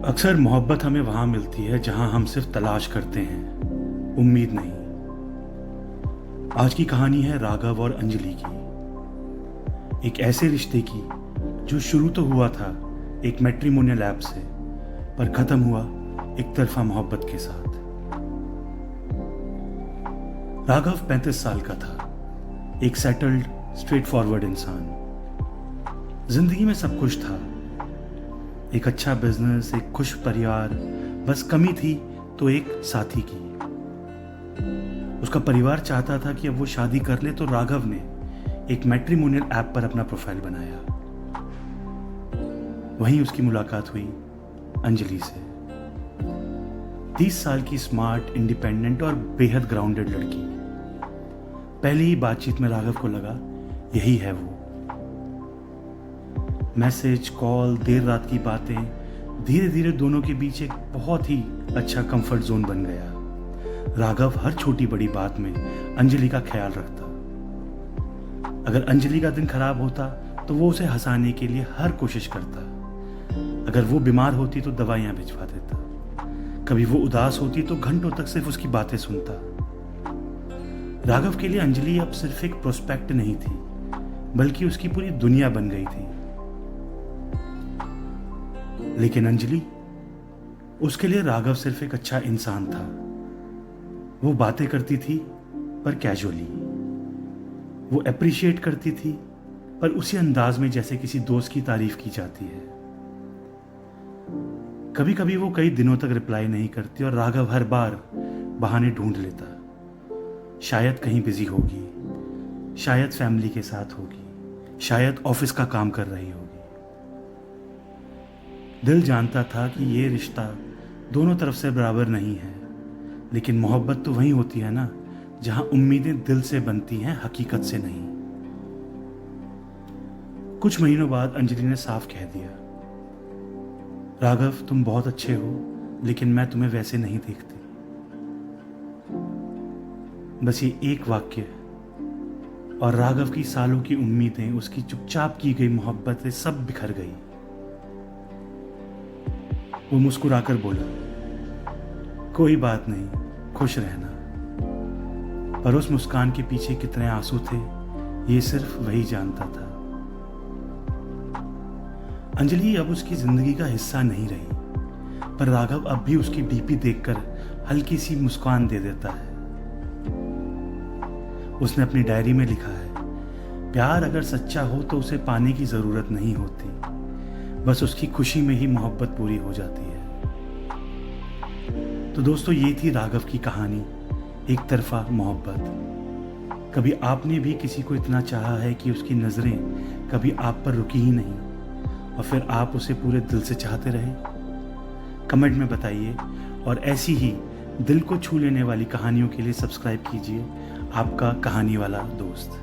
अक्सर मोहब्बत हमें वहाँ मिलती है जहाँ हम सिर्फ तलाश करते हैं, उम्मीद नहीं। आज की कहानी है राघव और अंजलि की, एक ऐसे रिश्ते की जो शुरू तो हुआ था एक मैट्रिमोनियल ऐप से, पर खत्म हुआ एक तरफा मोहब्बत के साथ। राघव 35 साल का था, एक सेटल्ड स्ट्रेट फॉरवर्ड इंसान। जिंदगी में सब कुछ था, एक अच्छा बिजनेस, एक खुश परिवार, बस कमी थी तो एक साथी की। उसका परिवार चाहता था कि अब वो शादी कर ले, तो राघव ने एक मैट्रिमोनियल ऐप पर अपना प्रोफाइल बनाया। वहीं उसकी मुलाकात हुई अंजलि से। 30 साल की स्मार्ट, इंडिपेंडेंट और बेहद ग्राउंडेड लड़की। पहली ही बातचीत में राघव को लगा यही है वो। मैसेज, कॉल, देर रात की बातें, धीरे धीरे दोनों के बीच एक बहुत ही अच्छा कंफर्ट जोन बन गया। राघव हर छोटी बड़ी बात में अंजलि का ख्याल रखता। अगर अंजलि का दिन खराब होता तो वो उसे हंसाने के लिए हर कोशिश करता। अगर वो बीमार होती तो दवाइयां भिजवा देता। कभी वो उदास होती तो घंटों तक सिर्फ उसकी बातें सुनता। राघव के लिए अंजलि अब सिर्फ एक प्रोस्पेक्ट नहीं थी, बल्कि उसकी पूरी दुनिया बन गई थी। लेकिन अंजलि, उसके लिए राघव सिर्फ एक अच्छा इंसान था। वो बातें करती थी पर कैजुअली। वो अप्रिशिएट करती थी पर उसी अंदाज में जैसे किसी दोस्त की तारीफ की जाती है। कभी कभी वो कई दिनों तक रिप्लाई नहीं करती और राघव हर बार बहाने ढूंढ लेता। शायद कहीं बिजी होगी, शायद फैमिली के साथ होगी, शायद ऑफिस का काम कर रही होगी। दिल जानता था कि ये रिश्ता दोनों तरफ से बराबर नहीं है, लेकिन मोहब्बत तो वहीं होती है ना, जहां उम्मीदें दिल से बनती हैं, हकीकत से नहीं। कुछ महीनों बाद अंजलि ने साफ कह दिया, राघव तुम बहुत अच्छे हो, लेकिन मैं तुम्हें वैसे नहीं देखती। बस ये एक वाक्य और राघव की सालों की उम्मीदें, उसकी चुपचाप की गई मोहब्बतें सब बिखर गई। वो मुस्कुराकर बोला, कोई बात नहीं, खुश रहना। पर उस मुस्कान के पीछे कितने आंसू थे, ये सिर्फ वही जानता था। अंजलि अब उसकी जिंदगी का हिस्सा नहीं रही, पर राघव अब भी उसकी डीपी देखकर हल्की सी मुस्कान दे देता है। उसने अपनी डायरी में लिखा है, प्यार अगर सच्चा हो तो उसे पाने की जरूरत नहीं होती, बस उसकी खुशी में ही मोहब्बत पूरी हो जाती है। तो दोस्तों, ये थी राघव की कहानी, एक तरफा मोहब्बत। कभी आपने भी किसी को इतना चाहा है कि उसकी नजरें कभी आप पर रुकी ही नहीं और फिर आप उसे पूरे दिल से चाहते रहे? कमेंट में बताइए और ऐसी ही दिल को छू लेने वाली कहानियों के लिए सब्सक्राइब कीजिए आपका कहानी वाला दोस्त।